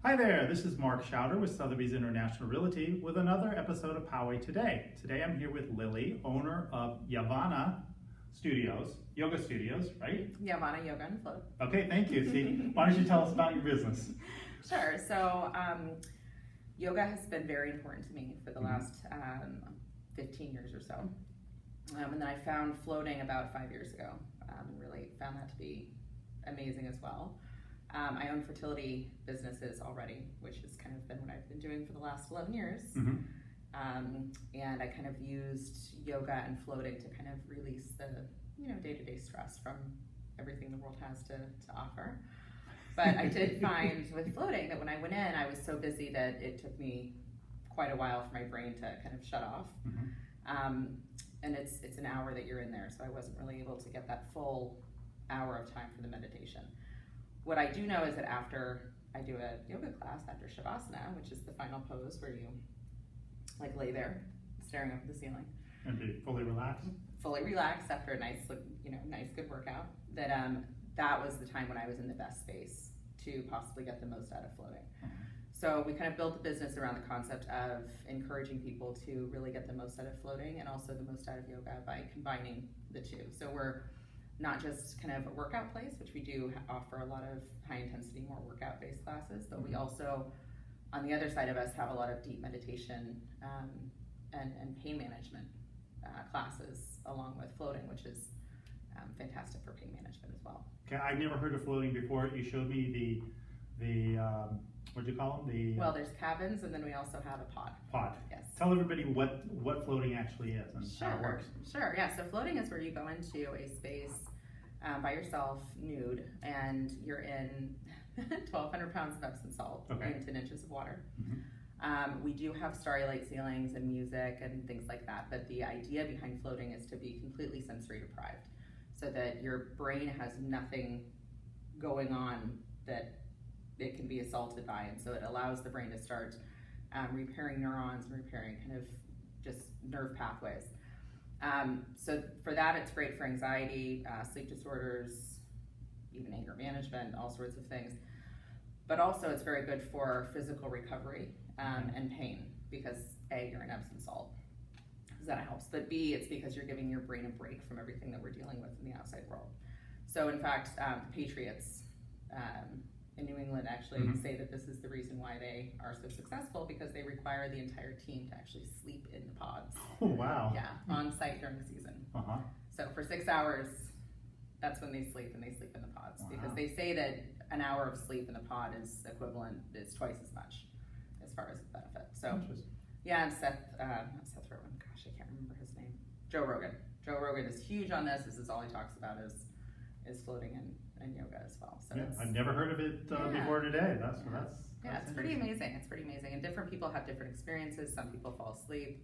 Hi there, this is Mark Schauder with Sotheby's International Realty with another episode of Poway Today. Today I'm here with Lily, owner of Yauvana Studios, yoga studios, right? Yauvana Yoga and Float. Okay, thank you. See, why don't you tell us about your business? Sure. So yoga has been very important to me for the last 15 years or so. And then I found floating about 5 years ago and really found that to be amazing as well. I own fertility businesses already, which has kind of been what I've been doing for the last 11 years. And I kind of used yoga and floating to kind of release the day-to-day stress from everything the world has to offer. But I did find with floating that when I went in, I was so busy that it took me quite a while for my brain to kind of shut off. And it's an hour that you're in there, so I wasn't really able to get that full hour of time for the meditation. What I do know is that after I do a yoga class, after Shavasana, which is the final pose where you like lay there staring up at the ceiling And be fully relaxed? Fully relaxed after a nice good workout, that was the time when I was in the best space to possibly get the most out of floating. So we kind of built the business around the concept of encouraging people to really get the most out of floating and also the most out of yoga by combining the two. So we're not just kind of a workout place, which we do offer a lot of high intensity, more workout based classes, but we also, on the other side of us, have a lot of deep meditation and pain management classes along with floating, which is fantastic for pain management as well. Okay, I've never heard of floating before. You showed me the what'd you call them? Well, there's cabins, and then we also have a pod. Pod. Yes. Tell everybody what floating actually is and how it works. Sure, yeah. So floating is where you go into a space by yourself, nude, and you're in 1,200 pounds of Epsom salt and 10 inches of water. We do have starry light ceilings and music and things like that, but the idea behind floating is to be completely sensory deprived so that your brain has nothing going on that it can be assaulted by, and so it allows the brain to start repairing neurons and repairing kind of just nerve pathways. So for that, it's great for anxiety, sleep disorders, even anger management, all sorts of things. But also it's very good for physical recovery and pain because A, you're in Epsom salt, because that helps. But B, it's because you're giving your brain a break from everything that we're dealing with in the outside world. So in fact, the Patriots in New England actually say that this is the reason why they are so successful, because they require the entire team to actually sleep in the pods. Oh, wow. Yeah, on site during the season. So for 6 hours, that's when they sleep, and they sleep in the pods because they say that an hour of sleep in the pod is twice as much as far as the benefit. So yeah, and not Seth Rogen, gosh, I can't remember his name. Joe Rogan. Joe Rogan is huge on this. This is all he talks about is floating and yoga as well. So I've never heard of it before today. That's it's pretty amazing. It's pretty amazing, and different people have different experiences. Some people fall asleep.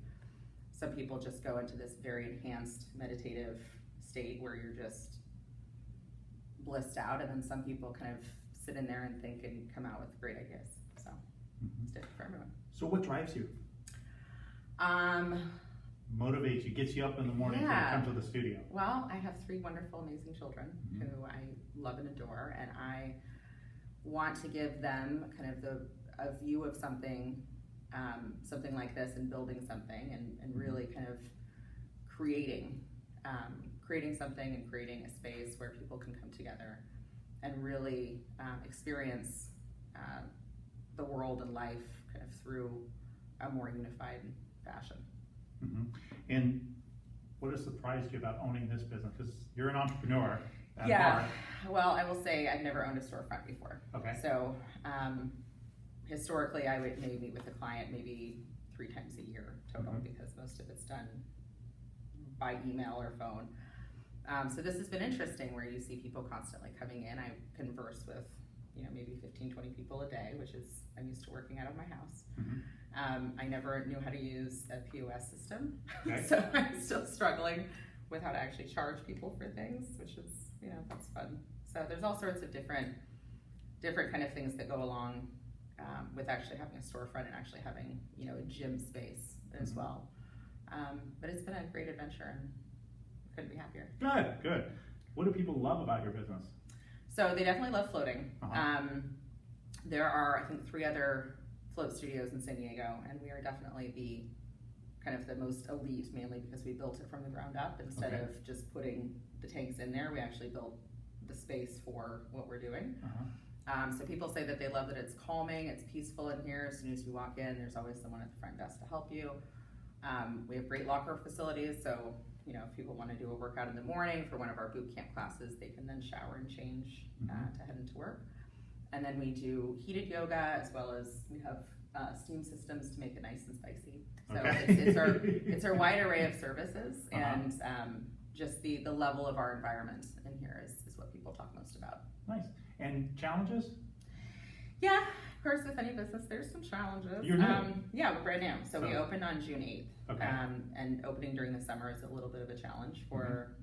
Some people just go into this very enhanced meditative state where you're just blissed out, and then some people kind of sit in there and think and come out with great ideas. So it's different for everyone. So what drives you? Motivates you, gets you up in the morning to come to the studio? Well, I have 3 wonderful, amazing children who I love and adore, and I want to give them kind of a view of something like this and building something and really kind of creating something and creating a space where people can come together and really experience the world and life kind of through a more unified fashion. And what has surprised you about owning this business? Because you're an entrepreneur at heart. Yeah, well, I will say I've never owned a storefront before. Okay. So historically, I would maybe meet with a client maybe 3 times a year total because most of it's done by email or phone. So this has been interesting where you see people constantly coming in. I converse with maybe 15, 20 people a day, which is, I'm used to working out of my house. I never knew how to use a POS system, so I'm still struggling with how to actually charge people for things, which is, that's fun. So there's all sorts of different kind of things that go along with actually having a storefront and actually having, a gym space as well. But it's been a great adventure and couldn't be happier. Good. What do people love about your business? So they definitely love floating. There are, I think, 3 other float studios in San Diego, and we are definitely the kind of the most elite, mainly because we built it from the ground up. Instead of just putting the tanks in there, we actually built the space for what we're doing. So people say that they love that it's calming, it's peaceful in here. As soon as you walk in, there's always someone at the front desk to help you. We have great locker facilities, so if people want to do a workout in the morning for one of our boot camp classes, they can then shower and change to head into work. And then we do heated yoga, as well as we have steam systems to make it nice and spicy. So it's our wide array of services, and just the level of our environment in here is what people talk most about. Nice. And challenges? Yeah, of course, with any business, there's some challenges. You're new. Yeah, we're brand new. So we opened on June 8th. Okay. And opening during the summer is a little bit of a challenge for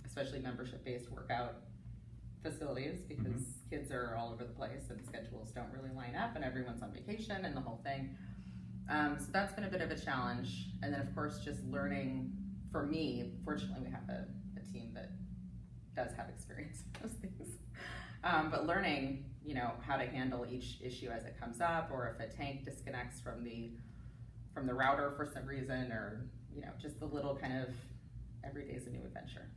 especially membership-based workout facilities, because kids are all over the place and schedules don't really line up and everyone's on vacation and the whole thing. So that's been a bit of a challenge. And then, of course, just learning, for me, fortunately we have a team that does have experience in those things. But learning, how to handle each issue as it comes up, or if a tank disconnects from the router for some reason, or just the little kind of every day's a new adventure.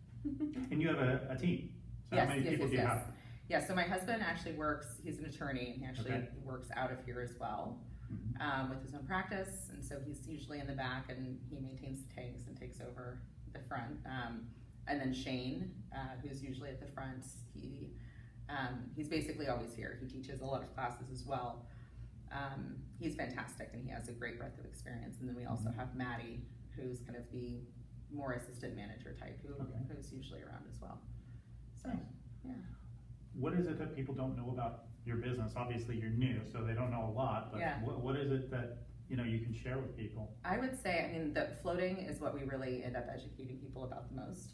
And you have a team. So Yes, how many people do you have? Yeah, so my husband actually he's an attorney, and he actually works out of here as well with his own practice, and so he's usually in the back and he maintains the tanks and takes over the front. And then Shane, who's usually at the front, he's basically always here. He teaches a lot of classes as well. He's fantastic, and he has a great breadth of experience. And then we also have Maddie, who's kind of the more assistant manager type, who's usually around as well. So, nice. Yeah. What is it that people don't know about your business? Obviously, you're new, so they don't know a lot. But what is it that you can share with people? I would say, that floating is what we really end up educating people about the most.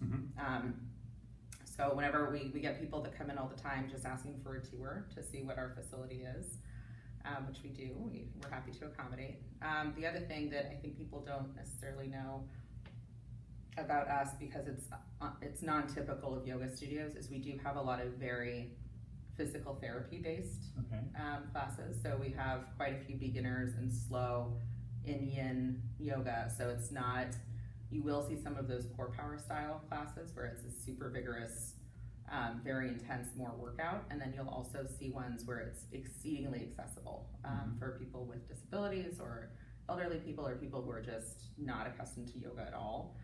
So whenever we get people that come in all the time just asking for a tour to see what our facility is, which we do, we're happy to accommodate. The other thing that I think people don't necessarily know about us, because it's non-typical of yoga studios, is we do have a lot of very physical therapy based classes. So we have quite a few beginners and slow Indian yoga. So it's not, you will see some of those core power style classes where it's a super vigorous, very intense, more workout. And then you'll also see ones where it's exceedingly accessible for people with disabilities, or elderly people, or people who are just not accustomed to yoga at all.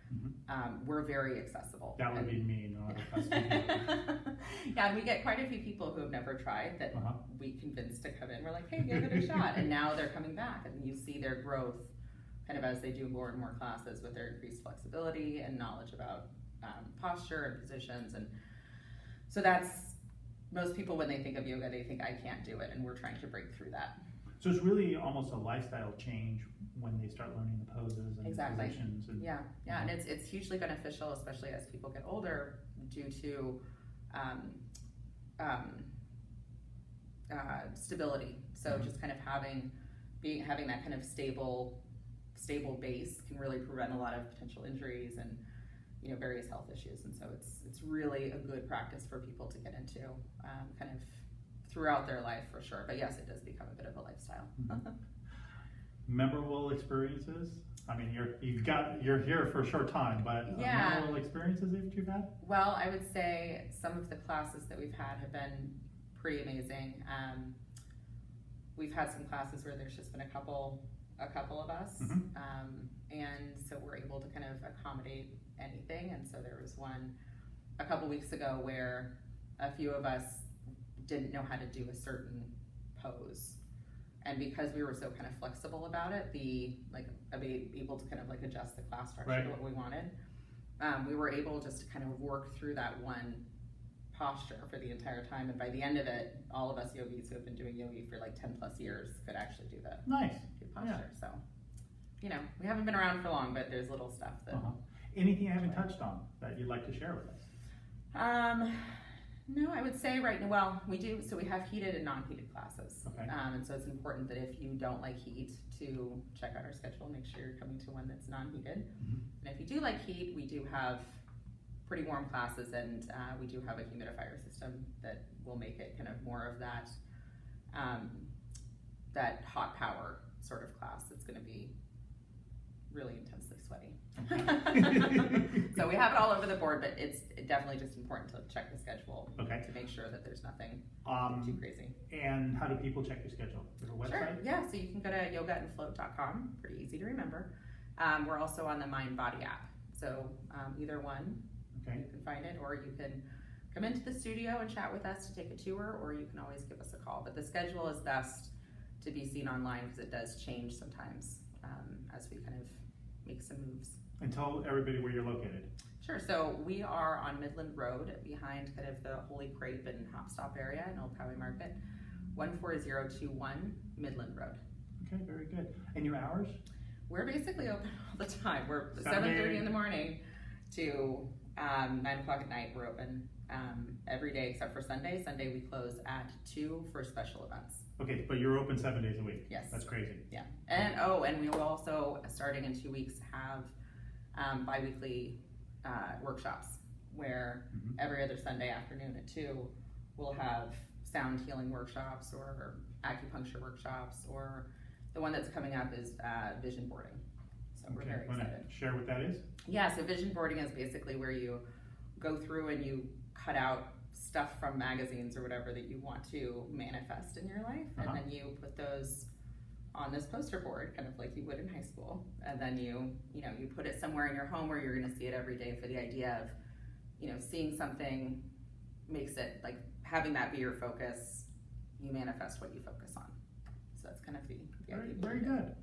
We're very accessible. That would be me, not accustomed to yoga. Yeah, and we get quite a few people who have never tried that we convinced to come in. We're like, hey, give it a shot. And now they're coming back, and you see their growth kind of as they do more and more classes with their increased flexibility and knowledge about posture and positions. And so that's, most people, when they think of yoga, they think I can't do it, and we're trying to break through that. So it's really almost a lifestyle change when they start learning the poses and the positions. And, and it's hugely beneficial, especially as people get older, due to stability. So just kind of having that kind of stable base can really prevent a lot of potential injuries and various health issues. And so it's really a good practice for people to get into kind of throughout their life, for sure. But yes, it does become a bit of a lifestyle. Memorable experiences? I mean, you're here for a short time, but memorable experiences that you've had? Well, I would say some of the classes that we've had have been pretty amazing. We've had some classes where there's just been a couple of us, and so we're able to kind of accommodate anything. And so there was one a couple weeks ago where a few of us didn't know how to do a certain pose, and because we were so kind of flexible about it, able to kind of adjust the class structure to what we wanted, we were able just to kind of work through that one posture for the entire time. And by the end of it, all of us yogis who have been doing yogi for 10 plus years could actually do the posture. So we haven't been around for long, but there's little stuff that anything I haven't touched on that you'd like to share with us? No, I would say we do. So we have heated and non-heated classes. And so it's important that if you don't like heat, to check out our schedule, make sure you're coming to one that's non-heated. And if you do like heat, we do have pretty warm classes, and we do have a humidifier system that will make it kind of more of that that hot power sort of class. It's going to be really intensely sweaty. So we have it all over the board, but it's definitely just important to check the schedule to make sure that there's nothing too crazy. And how do people check your schedule? Is there a website? Sure, yeah, so you can go to yogaandfloat.com, pretty easy to remember. We're also on the Mind Body app, so either one, you can find it, or you can come into the studio and chat with us to take a tour, or you can always give us a call. But the schedule is best to be seen online because it does change sometimes as we kind of make some moves. And tell everybody where you're located. Sure, so we are on Midland Road behind kind of the Holy Crepe and Hop Stop area in Old Poway Market, 14021 Midland Road. Okay, very good. And your hours? We're basically open all the time. We're 7:30 in the morning to 9 o'clock at night. We're open every day except for Sunday. Sunday we close at 2 for special events. Okay, but you're open 7 days a week. Yes. That's crazy. Yeah. And we will also, starting in 2 weeks, have bi-weekly workshops where every other Sunday afternoon at 2 we'll have sound healing workshops or acupuncture workshops, or the one that's coming up is vision boarding. So we're very excited. Share what that is? Yeah, so vision boarding is basically where you go through and you cut out stuff from magazines or whatever that you want to manifest in your life, and then you put those on this poster board, kind of like you would in high school, and then you put it somewhere in your home where you're going to see it every day, for the idea of seeing something makes it like having that be your focus. You manifest what you focus on. So that's kind of the idea. Very good.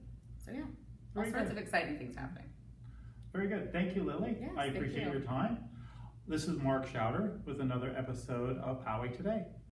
So yeah, all sorts of exciting things happening. Very good. Thank you, Lily. Yes, I appreciate your time. This is Mark Schauder with another episode of Poway Today.